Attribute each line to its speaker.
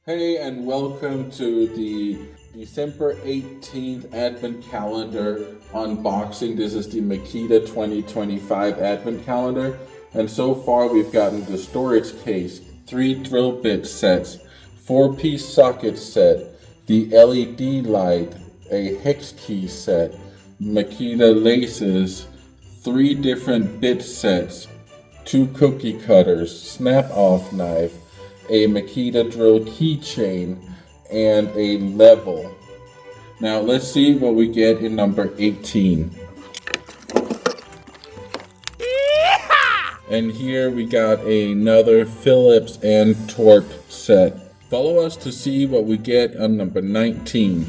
Speaker 1: Hey, and welcome to the December 18th Advent Calendar unboxing. This is the Makita 2025 Advent Calendar. And so far, we've gotten the storage case, 3 drill bit sets, 4-piece socket set, the LED light, a hex key set, Makita laces, 3 different bit sets, 2 cookie cutters, snap-off knife, a Makita drill keychain, and a level. Now let's see what we get in number 18. And here we got another Phillips and torque set. Follow us to see what we get on number 19.